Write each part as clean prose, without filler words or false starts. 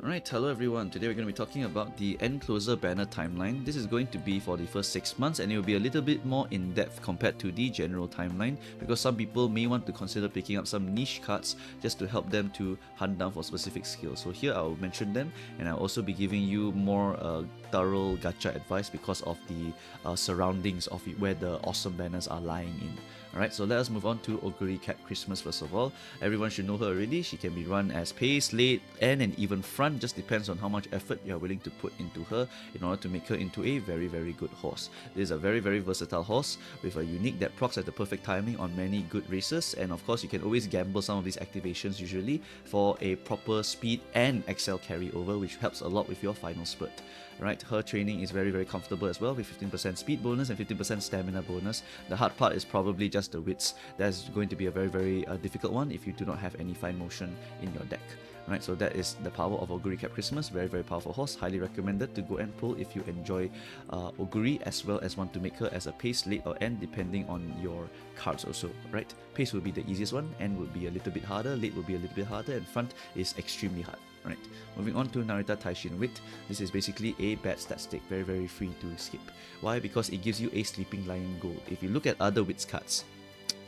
Alright, hello everyone. Today we're going to be talking about the End Closer banner timeline. This is going to be for the first 6 months and it will be a little bit more in-depth compared to the general timeline because some people may want to consider picking up some niche cards just to help them to hunt down for specific skills. So here I'll mention them and I'll also be giving you more thorough gacha advice because of the surroundings of where the awesome banners are lying in. Alright, so let us move on to Oguri Cap Xmas first of all. Everyone should know her already. She can be run as pace, late, and even front. Just depends on how much effort you are willing to put into her in order to make her into a very good horse. This is a very versatile horse with a unique that procs at the perfect timing on many good races, and of course you can always gamble some of these activations usually for a proper speed and excel carryover, which helps a lot with your final spurt. Right, her training is very comfortable as well with 15% speed bonus and 15% stamina bonus. The hard part is probably just the wits. That's going to be a very difficult one if you do not have any fine motion in your deck. Right, so that is the power of Oguri Cap Xmas. Very powerful horse. Highly recommended to go and pull if you enjoy Oguri, as well as want to make her as a pace, late or end depending on your cards also. Right, pace will be the easiest one, end will be a little bit harder, late will be a little bit harder, and front is extremely hard. Right, moving on to Narita Taishin Wit. This is basically a bad stat stick, very free to skip. Why? Because it gives you a Sleeping Lion gold. If you look at other Wits cards,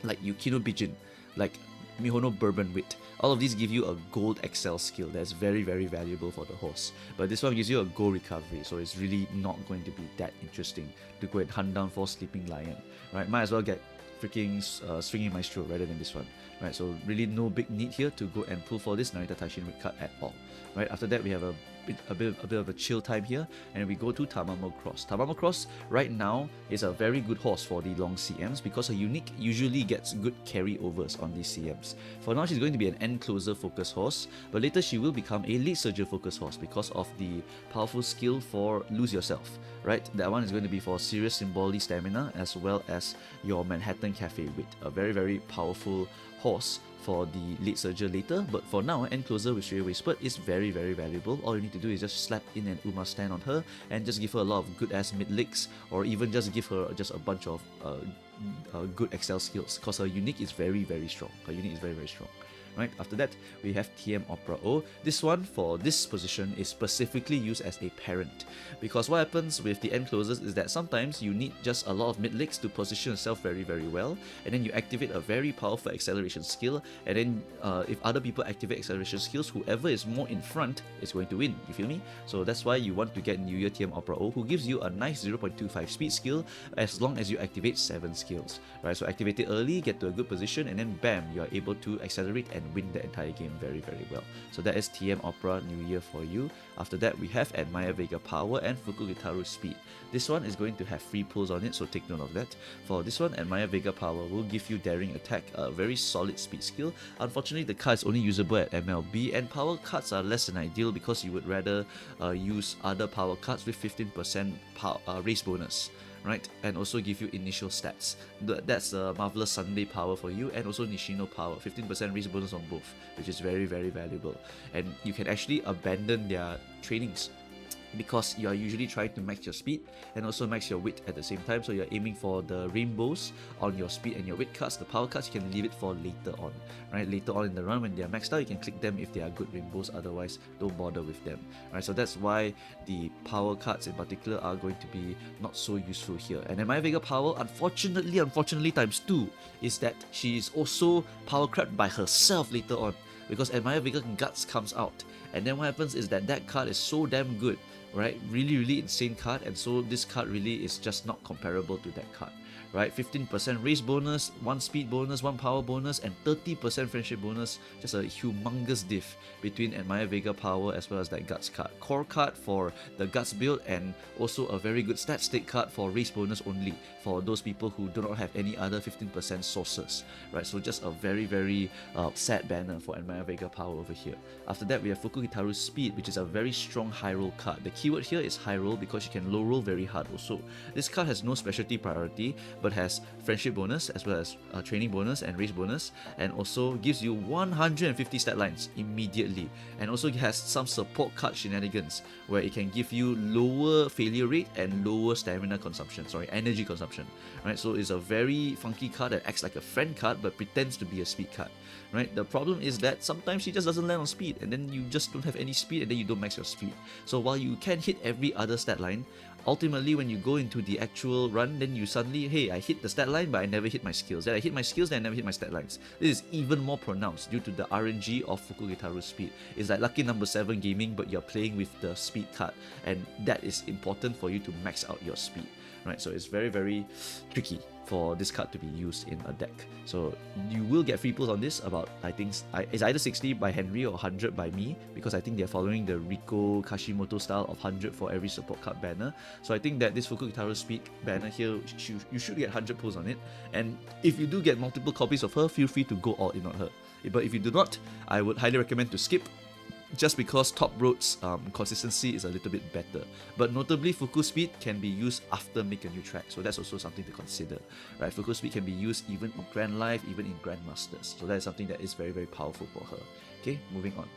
like Yukino Bijin, like Mihono Bourbon Wit, all of these give you a gold excel skill that's very valuable for the horse. But this one gives you a gold recovery, so it's really not going to be that interesting to go and hunt down for Sleeping Lion. Right, might as well get freaking Swinging Maestro rather than this one. Right, so really no big need here to go and pull for this Narita Taishin Wit card at all. Right, after that we have a bit of a chill time here, and we go to Tamamo Cross. Tamamo Cross right now is a very good horse for the long CMs because her unique usually gets good carryovers on these CMs. For now she's going to be an end closer focus horse, but later she will become a lead surger focus horse because of the powerful skill for Lose Yourself. Right, that one is going to be for Sirius Symboli Stamina as well as your Manhattan Cafe Wit. A very powerful horse for the lead surger later, but for now, end closer with straightaway spurt is very valuable. All you need to do is just slap in an Uma stand on her and just give her a lot of good ass mid licks, or even just give her just a bunch of good excel skills, because her unique is very strong. Her unique is very strong. Right, after that we have TM Opera O. This one for this position is specifically used as a parent, because what happens with the end closers is that sometimes you need just a lot of mid licks to position yourself very well, and then you activate a very powerful acceleration skill, and then if other people activate acceleration skills, whoever is more in front is going to win. You feel me? So that's why you want to get New Year TM Opera O, who gives you a nice 0.25 speed skill as long as you activate 7 skills. Right, so activate it early, get to a good position, and then bam, you are able to accelerate and win the entire game very well. So that is TM Opera New Year for you. After that we have Admire Vega Power and Fukukitaru Speed. This one is going to have free pulls on it, so take note of that. For this one, Admire Vega Power will give you Daring Attack, a very solid speed skill. Unfortunately the card is only usable at MLB, and power cards are less than ideal because you would rather use other power cards with 15% race bonus. Right, and also give you initial stats. That's a Marvelous Sunday power for you, and also Nishino power, 15% race bonus on both, which is very valuable. And you can actually abandon their trainings because you are usually trying to max your speed and also max your wit at the same time, so you're aiming for the rainbows on your speed and your wit cards. The power cards you can leave it for later on. Right, later on in the run when they are maxed out, you can click them if they are good rainbows, otherwise don't bother with them. Right, so that's why the power cards in particular are going to be not so useful here. And then my Vega power, unfortunately times 2, is that she is also power crept by herself later on, because Admire Vega Guts comes out, and then what happens is that card is so damn good, right? Really insane card, and so this card really is just not comparable to that card. Right, 15% race bonus, 1 speed bonus, 1 power bonus, and 30% friendship bonus. Just a humongous diff between Admire Vega Power as well as that Guts card. Core card for the Guts build, and also a very good stat stick card for race bonus only for those people who do not have any other 15% sources. Right, so just a very sad banner for Admire Vega Power over here. After that we have Fukukitaru Speed, which is a very strong high roll card. The keyword here is high roll because you can low roll very hard also. This card has no specialty priority, but has friendship bonus as well as training bonus and race bonus, and also gives you 150 stat lines immediately, and also has some support card shenanigans where it can give you lower failure rate and lower energy consumption, right? So it's a very funky card that acts like a friend card but pretends to be a speed card, right? The problem is that sometimes she just doesn't land on speed, and then you just don't have any speed, and then you don't max your speed. So while you can hit every other stat line, ultimately when you go into the actual run, then you suddenly, hey, I hit the stat line but I never hit my skills, then I hit my skills then I never hit my stat lines. This is even more pronounced due to the RNG of Fukukitaru's speed. It's like lucky number 7 gaming, but you're playing with the speed card, and that is important for you to max out your speed, right? So it's very, very tricky for this card to be used in a deck. So you will get free pulls on this, about, I think it's either 60 by Henry or 100 by me, because I think they're following the Riko Kashimoto style of 100 for every support card banner. So I think that this Fukukitaru speed banner here, you should get 100 pulls on it, and if you do get multiple copies of her, feel free to go all in on her. But if you do not, I would highly recommend to skip, just because top road's consistency is a little bit better. But notably, Fuku speed can be used after make a new track, so that's also something to consider, right? Fuku speed can be used even in Grand Life, even in Grandmasters, so that is something that is very, very powerful for her. Okay, moving on.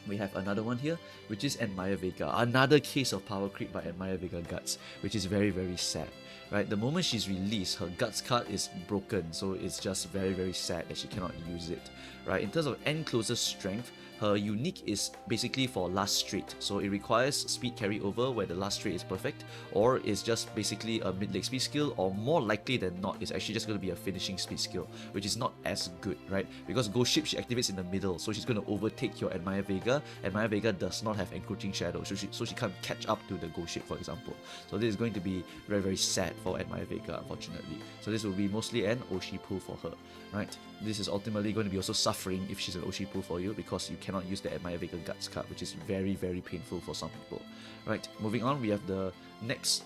We have another one here, which is Admire Vega. Another case of power creep by Admire Vega Guts, which is very, very sad. Right, the moment she's released, her Guts card is broken, so it's just very, very sad that she cannot use it. Right, in terms of end closer strength, her unique is basically for last straight, so it requires speed carryover where the last straight is perfect, or it's just basically a mid-leg speed skill, or more likely than not, it's actually just going to be a finishing speed skill, which is not as good, right? Because Ghost Ship, she activates in the middle, so she's going to overtake your Admire Vega. Admire Vega does not have encroaching shadow, so she can't catch up to the Ghost Ship, for example. So this is going to be very, very sad for Admire Vega, unfortunately. So this will be mostly an Oshi pull for her, right? This is ultimately going to be also suffering if she's an Oshi pull for you, because you cannot use the Admire Vega Guts card, which is very, very painful for some people. Right, moving on, we have the next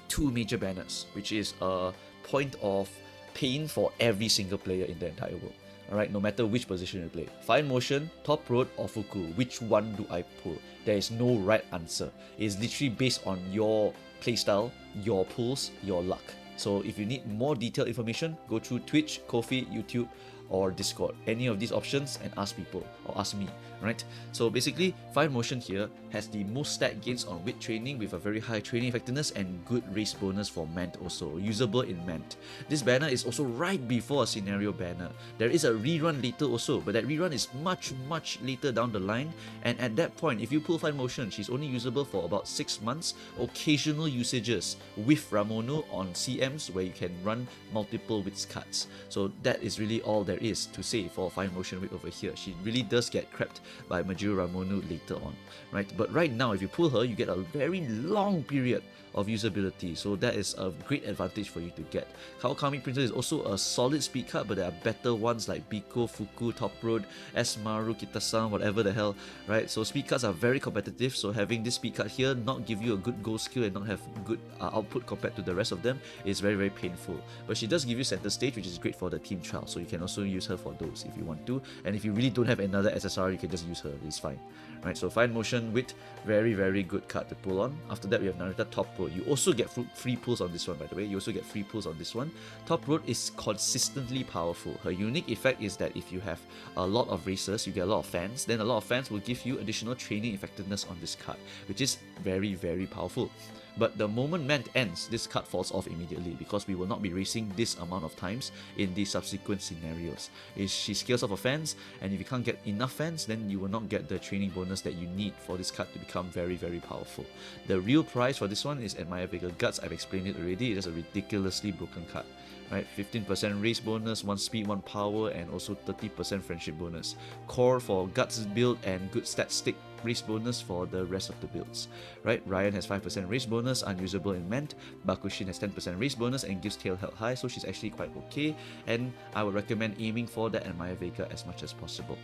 two major banners, which is a point of pain for every single player in the entire world. Alright, no matter which position you play. Fine Motion, Top Road, or Fuku, which one do I pull? There is no right answer. It's literally based on your playstyle, your pulls, your luck. So if you need more detailed information, go through Twitch, Ko-fi, YouTube, or Discord, any of these options, and ask people, or ask me, right? So basically, Fire Motion here has the most stat gains on wit training with a very high training effectiveness and good race bonus for Mant also, usable in Mant. This banner is also right before a scenario banner. There is a rerun later also, but that rerun is much, much later down the line, and at that point, if you pull Fire Motion, she's only usable for about 6 months, occasional usages with Ramono on CMs where you can run multiple wits cards. So that is really all there is to say for Fine Motion Wit over here. She really does get crept by Majuro Ramonu later on, right? But right now, if you pull her, you get a very long period of usability, so that is a great advantage for you to get. Kawakami Princess is also a solid speed card, but there are better ones like Biko, Fuku, Top Road, Esmaru, Kitasan, whatever the hell, right? So speed cards are very competitive, so having this speed card here not give you a good goal skill and not have good output compared to the rest of them is very, very painful. But she does give you center stage, which is great for the team trial, so you can also use her for those if you want to. And if you really don't have another SSR, you can just use her, it's fine. Right, so Fine Motion Wit, very, very good card to pull on. After that, we have Narita Top Road. You also get free pulls on this one, by the way. You also get free pulls on this one. Top Road is consistently powerful. Her unique effect is that if you have a lot of racers, you get a lot of fans, then a lot of fans will give you additional training effectiveness on this card, which is very, very powerful. But the moment Mant ends, this card falls off immediately because we will not be racing this amount of times in the subsequent scenarios. She scales off of fans, and if you can't get enough fans, then you will not get the training bonus that you need for this card to become very, very powerful. The real price for this one is Admire Vega Guts. I've explained it already. It is a ridiculously broken card. Right, 15% race bonus, 1 speed, 1 power, and also 30% friendship bonus. Core for Guts build and good stat stick race bonus for the rest of the builds. Right, Ryan has 5% race bonus, unusable in Ment. Bakushin has 10% race bonus and gives tail held high, so she's actually quite okay. And I would recommend aiming for that Admire Vega as much as possible.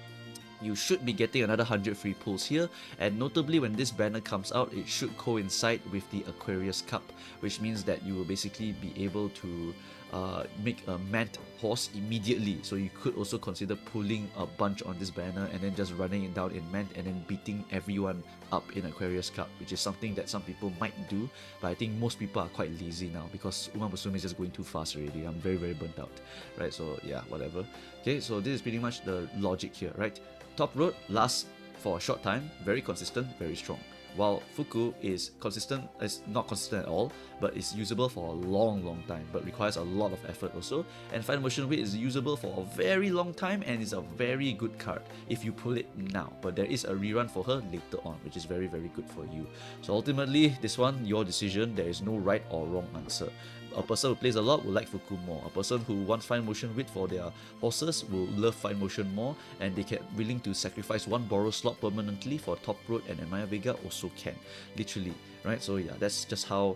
You should be getting another 100 free pulls here, and notably when this banner comes out, it should coincide with the Aquarius Cup, which means that you will basically be able to make a manned horse immediately. So you could also consider pulling a bunch on this banner and then just running it down in manned and then beating everyone up in Aquarius Cup, which is something that some people might do, but I think most people are quite lazy now because Umamusume is just going too fast already. I'm very, very burnt out, right? So yeah, whatever. Okay, so this is pretty much the logic here, right? Top road lasts for a short time, very consistent, very strong. While Fuku is not consistent at all, but is usable for a long time, but requires a lot of effort also. And Final Motion Wit is usable for a very long time and is a very good card if you pull it now. But there is a rerun for her later on, which is very, very good for you. So ultimately, this one, your decision. There is no right or wrong answer. A person who plays a lot will like Fuku more. A person who wants Fine Motion Wit for their horses will love Fine Motion more, and they can willing to sacrifice one borrow slot permanently for Top Road, and Admire Vega also can, literally, right? So yeah, that's just how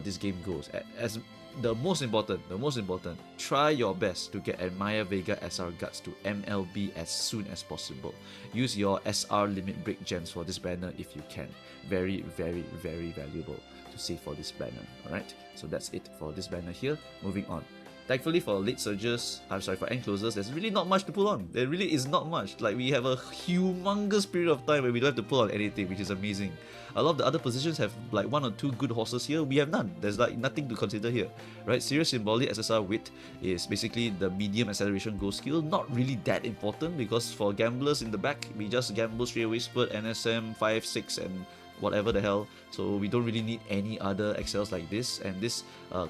this game goes. As the most important, try your best to get Admire Vega SR Guts to MLB as soon as possible. Use your SR limit break gems for this banner if you can. Very, very, very valuable to save for this banner. Alright, so that's it for this banner here. Moving on. Thankfully for late surges, for end closers, there's really not much to pull on. There really is not much. Like, we have a humongous period of time where we don't have to pull on anything, which is amazing. A lot of the other positions have like 1 or 2 good horses here. We have none. There's like nothing to consider here, right? Sirius Symboli SSR Wit is basically the medium acceleration go skill. Not really that important because for gamblers in the back, we just gamble straight away spurt, NSM, 5, 6, and whatever the hell. So we don't really need any other excels like this, and this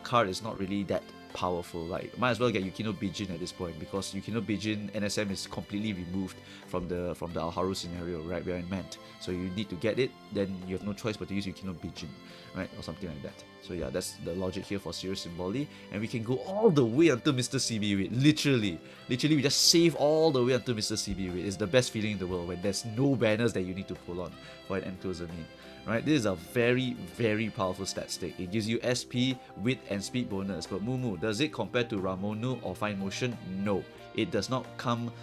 card is not really that powerful. Like, might as well get Yukino Bijin at this point, because Yukino Bijin NSM is completely removed from the Alharu scenario, right? We are in Mant, so you need to get it, then you have no choice but to use Yukino Bijin, right? Or something like that. So yeah, that's the logic here for Sirius Symboli, and we can go all the way until Mr. CB Wit. Literally, we just save all the way until Mr. CB Wit. It's the best feeling in the world when there's no banners that you need to pull on for an end closer main. Right, this is a very, very powerful stat stick. It gives you SP, Wit, and Speed bonus. But Moomoo, does it compare to Ramonu or Fine Motion? No, it does not come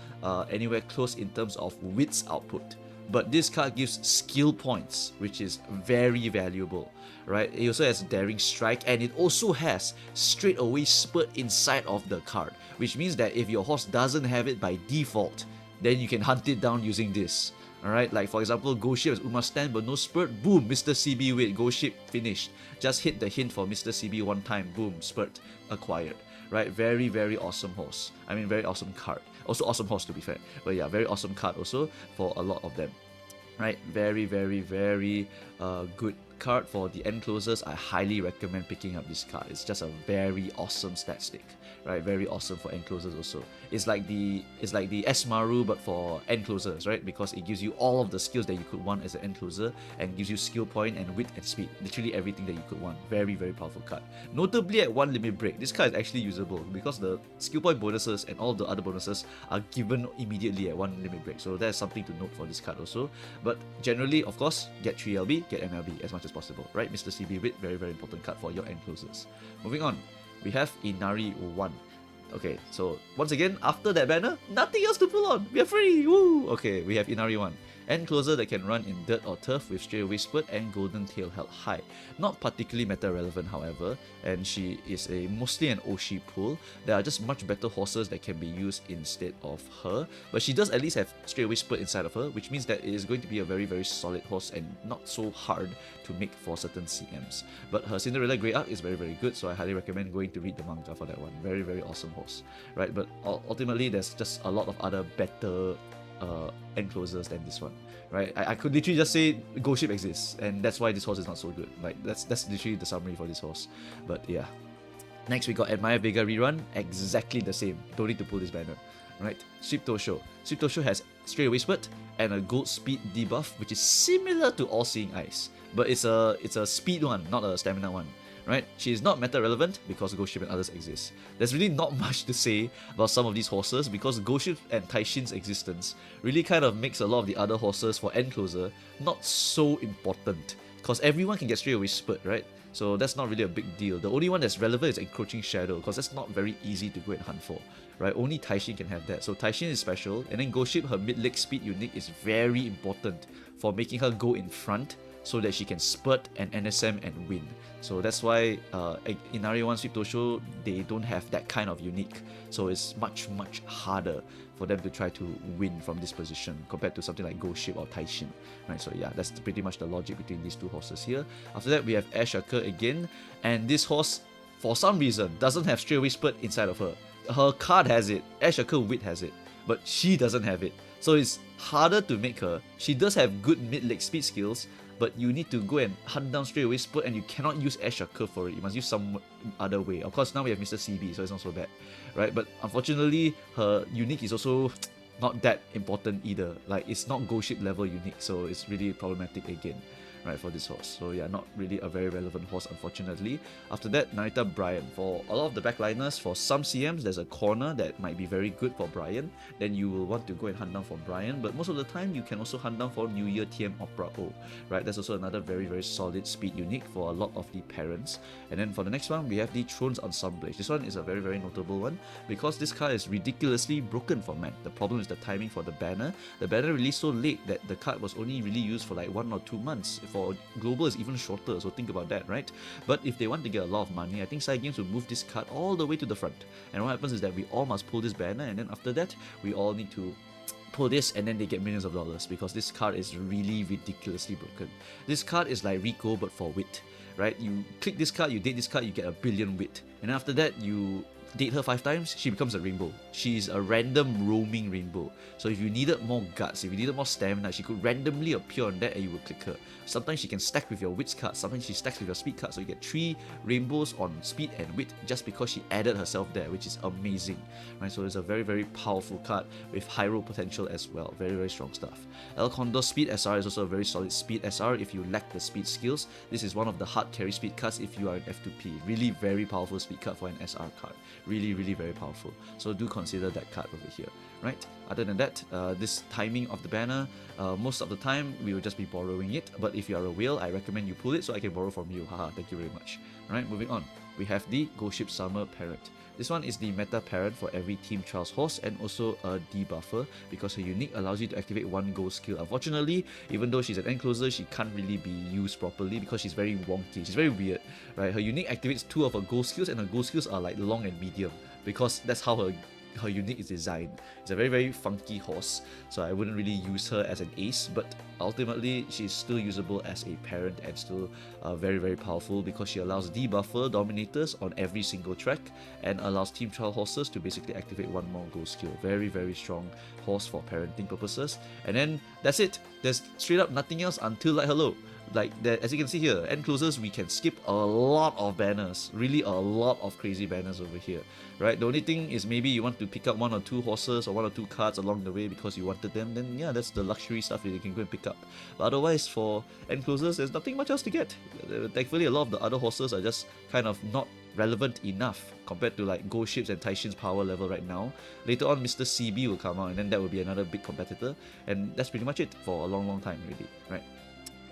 anywhere close in terms of Wit's output. But this card gives skill points, which is very valuable. Right, it also has Daring Strike, and it also has straight away spurt inside of the card, which means that if your horse doesn't have it by default, then you can hunt it down using this. Alright, like for example, Go Ship has Uma stand but no spurt, boom, Mr. CB Wit, Go Ship finished. Just hit the hint for Mr. CB one time, boom, spurt acquired. Right, very, very awesome horse. I mean, very awesome card. Also awesome horse, to be fair. But yeah, very awesome card also for a lot of them. Right, very, very, very good card for the end closers. I highly recommend picking up this card. It's just a very awesome stat stick. Right, very awesome for end closers also. It's like the S-Maru but for end closers, right? Because it gives you all of the skills that you could want as an end closer, and gives you skill point and wit and speed. Literally everything that you could want. Very, very powerful card. Notably at 1 limit break, this card is actually usable because the skill point bonuses and all the other bonuses are given immediately at 1 limit break. So that's something to note for this card also. But generally, of course, get 3LB, get MLB as much as possible, right? Mr. CB Wit, very, very important card for your end closers. Moving on, we have Inari One. Okay, so once again, after that banner, nothing else to pull on. We are free! Woo! Okay, we have Inari One. End closer that can run in dirt or turf with straightaway spurt and golden tail held high. Not particularly meta relevant, however, and she is mostly an Oshi pull. There are just much better horses that can be used instead of her, but she does at least have straightaway spurt inside of her, which means that it is going to be a very, very solid horse and not so hard to make for certain CMs. But her Cinderella Grey Arc is very, very good, so I highly recommend going to read the manga for that one. Very, very awesome horse, right? But ultimately, there's just a lot of other better end closers than this one, right? I could literally just say Go Ship exists, and that's why this horse is not so good. Like, that's literally the summary for this horse. But yeah, next we got Admire Vega Rerun, exactly the same. Don't need to pull this banner, right? Sweep Tosho. Sweep Tosho has straightaway spurt and a gold speed debuff, which is similar to All Seeing Eyes, but it's a speed one, not a stamina one. Right? She is not meta relevant because Go Ship and others exist. There's really not much to say about some of these horses because Go Ship and Taishin's existence really kind of makes a lot of the other horses for end closer not so important, because everyone can get straight away spurt, right? So that's not really a big deal. The only one that's relevant is Encroaching Shadow, because that's not very easy to go and hunt for, right? Only Taishin can have that. So Taishin is special, and then Go Ship, her mid-leg speed unique is very important for making her go in front so that she can spurt and NSM and win. So that's why Inari One Sweep Tosho, they don't have that kind of unique. So it's much harder for them to try to win from this position compared to something like Ghost Ship or Taishin. Right, so yeah, that's pretty much the logic between these two horses here. After that, we have Shakur again, and this horse, for some reason, doesn't have straightaway spurt inside of her. Her card has it, Shakur Wit has it, but she doesn't have it. So it's harder to make her. She does have good mid-leg speed skills, but you need to go and hunt down straight away spurt, and you cannot use Shakur for it. You must use some other way. Of course, now we have Mr. CB, so it's not so bad, right? But unfortunately, her unique is also not that important either. Like, it's not Ghost Ship level unique, so it's really problematic again, right, for this horse. So yeah, not really a very relevant horse, unfortunately. After that, Narita Brian. For a lot of the backliners, for some CMs, there's a corner that might be very good for Brian. Then you will want to go and hunt down for Brian. But most of the time, you can also hunt down for New Year TM Opera O, right? That's also another very solid speed unique for a lot of the parents. And then for the next one, we have the Thrones Assemblage. This one is a very notable one because this card is ridiculously broken for man. The problem is the timing for the banner. The banner released so late that the card was only really used for like 1 or 2 months. For global is even shorter, so think about that, right? But if they want to get a lot of money, I think Side Games will move this card all the way to the front. And what happens is that we all must pull this banner, and then after that, we all need to pull this, and then they get millions of dollars because this card is really ridiculously broken. This card is like Rico but for wit, right? You click this card, you date this card, you get 1 billion wit. And after that, you date her 5 times, she becomes a rainbow. She's a random roaming rainbow. So if you needed more guts, if you needed more stamina, she could randomly appear on that and you would click her. Sometimes she can stack with your wits card, sometimes she stacks with your speed card, so you get 3 rainbows on speed and wit just because she added herself there, which is amazing, right? So it's a very powerful card with high roll potential as well. Very strong stuff. Condor Speed SR is also a very solid speed SR if you lack the speed skills. This is one of the hard carry speed cards if you are an F2P. Really very powerful speed card for an SR card. Really very powerful. So do consider that card over here, right? Other than that, this timing of the banner, most of the time we will just be borrowing it, but if you are a whale, I recommend you pull it so I can borrow from you. Haha, thank you very much. Alright, moving on. We have the Ghost Ship Summer Parent. This one is the meta parent for every Team Trials horse and also a debuffer because her unique allows you to activate 1 gold skill. Unfortunately, even though she's an encloser, she can't really be used properly because she's very wonky. She's very weird, right? Her unique activates 2 of her gold skills, and her gold skills are like long and medium because that's how her unique is designed. It's a very funky horse, so I wouldn't really use her as an ace, but ultimately she's still usable as a parent and still very powerful because she allows debuffer dominators on every single track and allows team trial horses to basically activate 1 more gold skill. Very strong horse for parenting purposes. And then that's it. There's straight up nothing else until Like Hello. Like that, as you can see here, end closers, we can skip a lot of banners, really a lot of crazy banners over here, right? The only thing is maybe you want to pick up 1 or 2 horses or 1 or 2 cards along the way because you wanted them, then yeah, that's the luxury stuff that you can go and pick up. But otherwise, for end closers, there's nothing much else to get. Thankfully, a lot of the other horses are just kind of not relevant enough compared to like Ghost Ships and Taishin's power level right now. Later on, Mr. CB will come out, and then that will be another big competitor, and that's pretty much it for a long time already, right?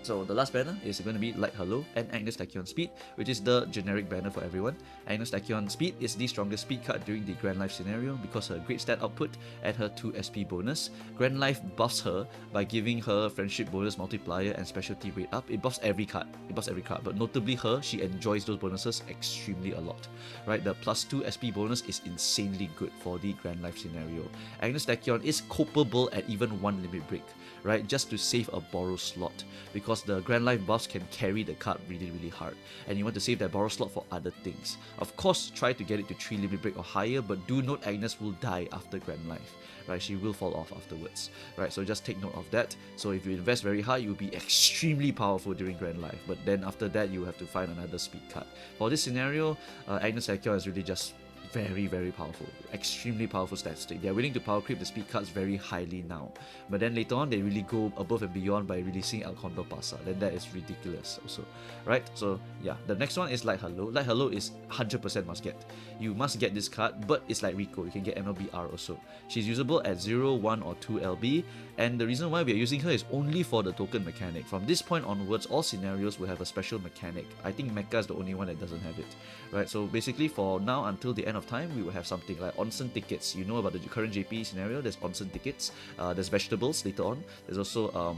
So the last banner is going to be Light Hello and Agnes Tachyon Speed, which is the generic banner for everyone. Agnes Tachyon Speed is the strongest speed card during the Grand Life scenario because her great stat output and her 2 SP bonus. Grand Life buffs her by giving her friendship bonus multiplier and specialty rate up. It buffs every card. But notably her, she enjoys those bonuses extremely a lot. Right, the +2 SP bonus is insanely good for the Grand Life scenario. Agnes Tachyon is copable at even 1 limit break, right, just to save a borrow slot because the Grand Life buffs can carry the card really hard, and you want to save that borrow slot for other things. Of course, try to get it to 3 limit break or higher, but do note Agnes will die after Grand Life, right? She will fall off afterwards, right? So just take note of that. So if you invest very hard, you'll be extremely powerful during Grand Life, but then after that, you have to find another speed card. For this scenario, Agnes Tachyon is really just very powerful, extremely powerful statistic. They are willing to power creep the speed cards very highly now, but then later on they really go above and beyond by releasing Condor Pasa. Then that is ridiculous also, right? So yeah, the next one is Light Hello. Light Hello is 100% must get. You must get this card, but it's like Rico, you can get MLBR also. She's usable at 0, 1 or 2 LB, and the reason why we are using her is only for the token mechanic. From this point onwards, all scenarios will have a special mechanic. I think Mecha is the only one that doesn't have it, right? So basically for now until the end of time, we will have something like onsen tickets. You know about the current JP scenario, there's onsen tickets, there's vegetables later on, there's also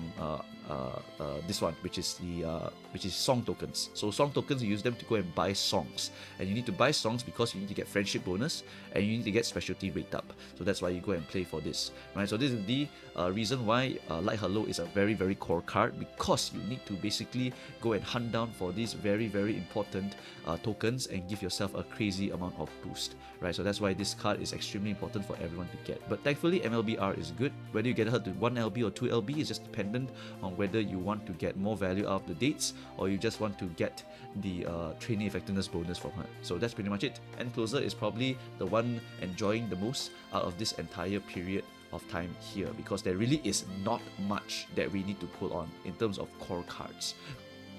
this one, which is song tokens. So song tokens, you use them to go and buy songs, and you need to buy songs because you need to get friendship bonus and you need to get specialty rate up. So that's why you go and play for this, right? So this is the reason why Light Hello is a very, very core card, because you need to basically go and hunt down for these very, very important tokens and give yourself a crazy amount of boost, right? So that's why this card is extremely important for everyone to get. But thankfully MLBR is good. Whether you get her to 1 LB or 2 LB is just dependent on whether you want to get more value out of the dates or you just want to get the training effectiveness bonus from her. So that's pretty much it. End Closer is probably the one enjoying the most out of this entire period of time here, because there really is not much that we need to pull on in terms of core cards,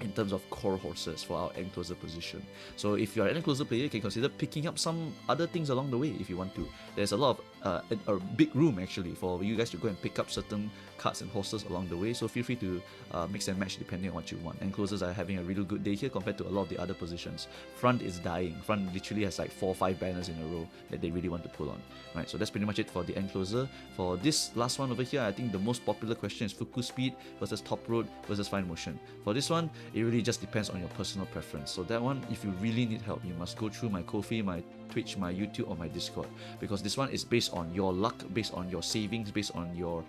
in terms of core horses for our end closer position. So if you're an end closer player, you can consider picking up some other things along the way if you want to. There's a lot of a big room actually for you guys to go and pick up certain cards and horses along the way, so feel free to mix and match depending on what you want. End closers are having a really good day here compared to a lot of the other positions. Front is dying. Front literally has like 4 or 5 banners in a row that they really want to pull on, right? So that's pretty much it for the end closer. For this last one over here, I think the most popular question is Fuku Speed versus Top Road versus Fine Motion. For this one, it really just depends on your personal preference. So that one, if you really need help, you must go through my Ko-fi, my Twitch, my YouTube, or my Discord, because this one is based on your luck, based on your savings, based on your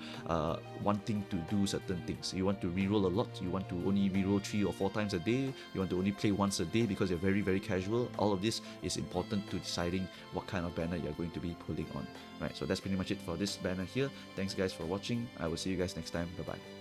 wanting to do certain things. You want to reroll a lot, you want to only reroll 3 or 4 times a day, you want to only play once a day because you're very, very casual. All of this is important to deciding what kind of banner you're going to be pulling on, right? So that's pretty much it for this banner here. Thanks guys for watching. I will see you guys next time. Bye bye.